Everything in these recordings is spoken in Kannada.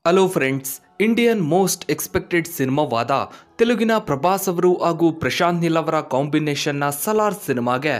Hello friends, Indian most expected ಸಿನಿಮಾವಾದ ತೆಲುಗಿನ ಪ್ರಭಾಸ್ ಅವರು ಹಾಗೂ ಪ್ರಶಾಂತ್ ನೀಲ್ ಅವರ ಕಾಂಬಿನೇಷನ್ನ ಸಲಾರ್ ಸಿನಿಮಾಗೆ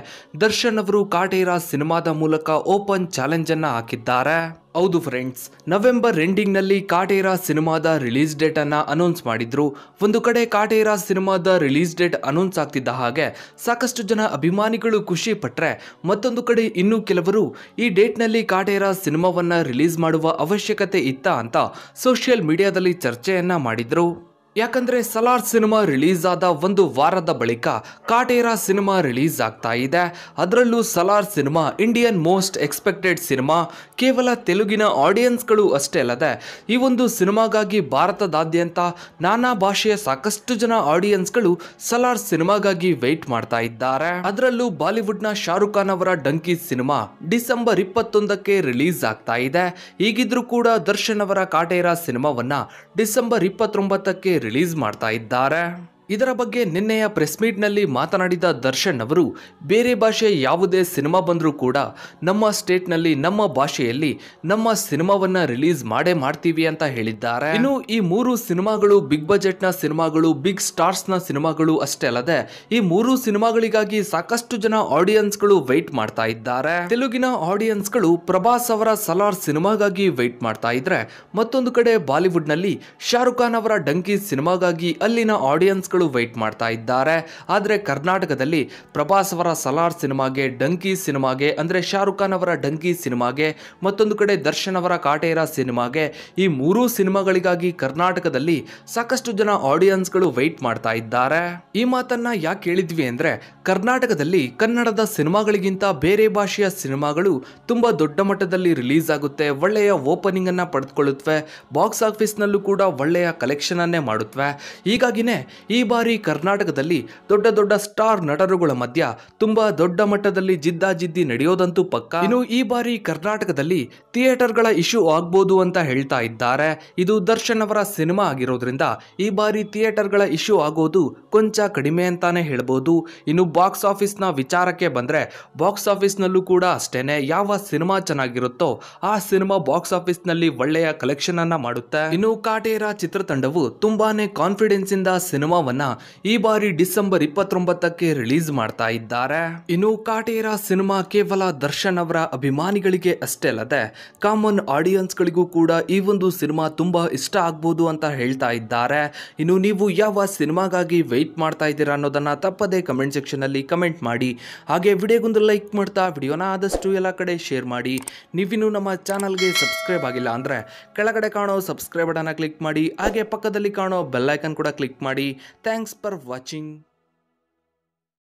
ದರ್ಶನ್ ಅವರು ಕಾಟೇರ ಸಿನಿಮಾದ ಮೂಲಕ ಓಪನ್ ಚಾಲೆಂಜ್ ಅನ್ನ ಹಾಕಿದ್ದಾರೆ. ಹೌದು ಫ್ರೆಂಡ್ಸ್, ನವೆಂಬರ್ ಎಂಡಿಂಗ್ನಲ್ಲಿ ಕಾಟೇರ ಸಿನಿಮಾದ ರಿಲೀಸ್ ಡೇಟ್ ಅನ್ನ ಅನೌನ್ಸ್ ಮಾಡಿದ್ರು. ಒಂದು ಕಡೆ ಕಾಟೇರ ಸಿನಿಮಾದ ರಿಲೀಸ್ ಡೇಟ್ ಅನೌನ್ಸ್ ಆಗ್ತಿದ್ದ ಹಾಗೆ ಸಾಕಷ್ಟು ಜನ ಅಭಿಮಾನಿಗಳು ಖುಷಿ ಪಟ್ರೆ, ಮತ್ತೊಂದು ಕಡೆ ಇನ್ನು ಕೆಲವರು ಈ ಡೇಟ್ನಲ್ಲಿ ಕಾಟೇರ ಸಿನಿಮಾವನ್ನ ರಿಲೀಸ್ ಮಾಡುವ ಅವಶ್ಯಕತೆ ಇತ್ತ ಅಂತ ಸೋಷಿಯಲ್ ಮೀಡಿಯಾದಲ್ಲಿ ಚರ್ಚೆಯನ್ನ ಮಾಡಿದ್ರು. ಯಾಕಂದ್ರೆ ಸಲಾರ್ ಸಿನಿಮಾ ರಿಲೀಸ್ ಆದ ಒಂದು ವಾರದ ಬಳಿಕ ಕಾಟೇರ ಸಿನಿಮಾ ರಿಲೀಸ್ ಆಗ್ತಾ ಇದೆ. ಅದರಲ್ಲೂ Salaar cinema Indian most expected cinema. ಕೇವಲ ತೆಲುಗಿನ ಆಡಿಯನ್ಸ್ಗಳು ಅಷ್ಟೇ ಅಲ್ಲದೆ ಈ ಒಂದು ಸಿನಿಮಾಗಾಗಿ ಭಾರತದಾದ್ಯಂತ ನಾನಾ ಭಾಷೆಯ ಸಾಕಷ್ಟು ಜನ ಆಡಿಯನ್ಸ್ಗಳು ಸಲಾರ್ ಸಿನಿಮಾಗಾಗಿ ವೆಯ್ಟ್ ಮಾಡ್ತಾ ಇದ್ದಾರೆ. ಅದರಲ್ಲೂ ಬಾಲಿವುಡ್ನ ಶಾರುಖ್ ಖಾನ್ ಅವರ ಡಂಕಿ ಸಿನಿಮಾ ಡಿಸೆಂಬರ್ 21ಕ್ಕೆ ರಿಲೀಸ್ ಆಗ್ತಾ ಇದೆ. ಹೀಗಿದ್ರೂ ಕೂಡ ದರ್ಶನ್ ಅವರ ಕಾಟೇರ ಸಿನಿಮಾವನ್ನ ಡಿಸೆಂಬರ್ 29ಕ್ಕೆ ರಿಲೀಸ್ ಮಾಡ್ತಾ ಇದ್ದಾರೆ. ಇದರ ಬಗ್ಗೆ ನಿನ್ನೆಯ ಪ್ರೆಸ್ ಮೀಟ್ ನಲ್ಲಿ ಮಾತನಾಡಿದ ದರ್ಶನ್ ಅವರು, ಬೇರೆ ಭಾಷೆ ಯಾವುದೇ ಸಿನಿಮಾ ಬಂದರೂ ಕೂಡ ನಮ್ಮ ಸ್ಟೇಟ್ ನಲ್ಲಿ ನಮ್ಮ ಭಾಷೆಯಲ್ಲಿ ನಮ್ಮ ಸಿನಿಮಾವನ್ನ ರಿಲೀಸ್ ಮಾಡೇ ಮಾಡ್ತೀವಿ ಅಂತ ಹೇಳಿದ್ದಾರೆ. ಇನ್ನು ಈ ಮೂರು ಸಿನಿಮಾಗಳು ಬಿಗ್ ಬಜೆಟ್ ನ ಸಿನಿಮಾಗಳು, ಬಿಗ್ ಸ್ಟಾರ್ಸ್ ನ ಸಿನಿಮಾಗಳು ಅಷ್ಟೇ ಅಲ್ಲದೆ ಈ ಮೂರು ಸಿನಿಮಾಗಳಿಗಾಗಿ ಸಾಕಷ್ಟು ಜನ ಆಡಿಯನ್ಸ್ ಗಳು ವೆಯ್ಟ್ ಮಾಡ್ತಾ ಇದ್ದಾರೆ. ತೆಲುಗಿನ ಆಡಿಯನ್ಸ್ ಗಳು ಪ್ರಭಾಸ್ ಅವರ ಸಲಾರ್ ಸಿನಿಮಾಗಾಗಿ ವೆಯ್ಟ್ ಮಾಡ್ತಾ ಇದ್ರೆ, ಮತ್ತೊಂದು ಕಡೆ ಬಾಲಿವುಡ್ ನಲ್ಲಿ ಶಾರುಖ್ ಖಾನ್ ಅವರ ಡಂಕಿ ಸಿನಿಮಾಗಾಗಿ ಅಲ್ಲಿನ ಆಡಿಯನ್ಸ್ ವೆಯ್ಟ್ ಮಾಡ್ತಾ ಇದ್ದಾರೆ. ಆದ್ರೆ ಕರ್ನಾಟಕದಲ್ಲಿ ಪ್ರಭಾಸ್ ಅವರ ಸಲಾರ್ ಸಿನಿಮಾಗೆ, ಡಂಕಿ ಸಿನಿಮಾಗೆ ಅಂದ್ರೆ ಶಾರುಖ್ ಖಾನ್ ಅವರ ಡಂಕಿ ಸಿನಿಮಾಗೆ, ಮತ್ತೊಂದು ಕಡೆ ದರ್ಶನ್ ಅವರ ಕಾಟೇರ ಸಿನಿಮಾಗೆ, ಈ ಮೂರು ಸಿನಿಮಾಗಳಿಗಾಗಿ ಕರ್ನಾಟಕದಲ್ಲಿ ಸಾಕಷ್ಟು ಜನ ಆಡಿಯನ್ಸ್ ಗಳು ವೆಯ್ಟ್ ಮಾಡ್ತಾ ಇದ್ದಾರೆ. ಈ ಮಾತನ್ನ ಯಾಕೆ ಹೇಳಿದ್ವಿ ಅಂದ್ರೆ, ಕರ್ನಾಟಕದಲ್ಲಿ ಕನ್ನಡದ ಸಿನಿಮಾಗಳಿಗಿಂತ ಬೇರೆ ಭಾಷೆಯ ಸಿನಿಮಾಗಳು ತುಂಬಾ ದೊಡ್ಡ ಮಟ್ಟದಲ್ಲಿ ರಿಲೀಸ್ ಆಗುತ್ತೆ, ಒಳ್ಳೆಯ ಓಪನಿಂಗ್ ಅನ್ನ ಪಡೆದುಕೊಳ್ಳುತ್ತವೆ, ಬಾಕ್ಸ್ ಆಫೀಸ್ ನಲ್ಲೂ ಕೂಡ ಒಳ್ಳೆಯ ಕಲೆಕ್ಷನ್ ಅನ್ನೇ ಮಾಡುತ್ತವೆ. ಹೀಗಾಗಿನೇ ಈ ಬಾರಿ ಕರ್ನಾಟಕದಲ್ಲಿ ದೊಡ್ಡ ದೊಡ್ಡ ಸ್ಟಾರ್ ನಟರುಗಳ ಮಧ್ಯ ತುಂಬಾ ದೊಡ್ಡ ಮಟ್ಟದಲ್ಲಿ ಜಿದ್ದಾಜಿದ್ದಿ ನಡೆಯೋದಂತೂ ಪಕ್ಕ. ಇನ್ನು ಈ ಬಾರಿ ಕರ್ನಾಟಕದಲ್ಲಿ ಥಿಯೇಟರ್ಗಳ ಇಶ್ಯೂ ಆಗ್ಬೋದು ಅಂತ ಹೇಳ್ತಾ ಇದ್ದಾರೆ. ಇದು ದರ್ಶನ್ ಅವರ ಸಿನಿಮಾ ಆಗಿರೋದ್ರಿಂದ ಈ ಬಾರಿ ಥಿಯೇಟರ್ಗಳ ಇಶ್ಯೂ ಆಗೋದು ಕೊಂಚ ಕಡಿಮೆ ಅಂತಾನೆ ಹೇಳ್ಬೋದು. ಇನ್ನು ಬಾಕ್ಸ್ ಆಫೀಸ್ ನ ವಿಚಾರಕ್ಕೆ ಬಂದ್ರೆ, ಬಾಕ್ಸ್ ಆಫೀಸ್ ನಲ್ಲೂ ಕೂಡ ಅಷ್ಟೇನೆ, ಯಾವ ಸಿನಿಮಾ ಚೆನ್ನಾಗಿರುತ್ತೋ ಆ ಸಿನಿಮಾ ಬಾಕ್ಸ್ ಆಫೀಸ್ ನಲ್ಲಿ ಒಳ್ಳೆಯ ಕಲೆಕ್ಷನ್ ಅನ್ನ ಮಾಡುತ್ತೆ. ಇನ್ನು ಕಾಟೇರ ಚಿತ್ರತಂಡವು ತುಂಬಾನೇ ಕಾನ್ಫಿಡೆನ್ಸ್ ಇಂದ ಸಿನಿಮಾವನ್ನ ಈ ಬಾರಿ ಡಿಸೆಂಬರ್ 29ಕ್ಕೆ ರಿಲೀಸ್ ಮಾಡ್ತಾ ಇದ್ದಾರೆ. ಇನ್ನು ಕಾಟೇರ ಸಿನಿಮಾ ಕೇವಲ ದರ್ಶನ್ ಅವರ ಅಭಿಮಾನಿಗಳಿಗೆ ಅಷ್ಟೇ ಅಲ್ಲದೆ ಕಾಮನ್ ಆಡಿಯನ್ಸ್ ಗಳಿಗೂ ಕೂಡ ಈ ಒಂದು ಸಿನಿಮಾ ತುಂಬಾ ಇಷ್ಟ ಆಗ್ಬೋದು ಅಂತ ಹೇಳ್ತಾ ಇದ್ದಾರೆ. ಇನ್ನು ನೀವು ಯಾವ ಸಿನಿಮಾಗಾಗಿ ವೆಯ್ಟ್ ಮಾಡ್ತಾ ಇದ್ದೀರಾ ಅನ್ನೋದನ್ನ ತಪ್ಪದೇ ಕಮೆಂಟ್ ಸೆಕ್ಷನ್ ಅಲ್ಲಿ ಕಮೆಂಟ್ ಮಾಡಿ. ಹಾಗೆ ವಿಡಿಯೋಗೊಂದು ಲೈಕ್ ಮಾಡ್ತಾ ವಿಡಿಯೋನ ಆದಷ್ಟು ಎಲ್ಲ ಕಡೆ ಶೇರ್ ಮಾಡಿ. ನೀವಿನ್ನು ನಮ್ಮ ಚಾನಲ್ಗೆ ಸಬ್ಸ್ಕ್ರೈಬ್ ಆಗಿಲ್ಲ ಅಂದ್ರೆ ಕೆಳಗಡೆ ಕಾಣೋ ಸಬ್ಸ್ಕ್ರೈಬ್ ಬಟನ್ ಕ್ಲಿಕ್ ಮಾಡಿ. ಹಾಗೆ ಪಕ್ಕದಲ್ಲಿ ಕಾಣೋ ಬೆಲ್ ಐಕನ್ ಕೂಡ ಕ್ಲಿಕ್ ಮಾಡಿ. Thanks for watching.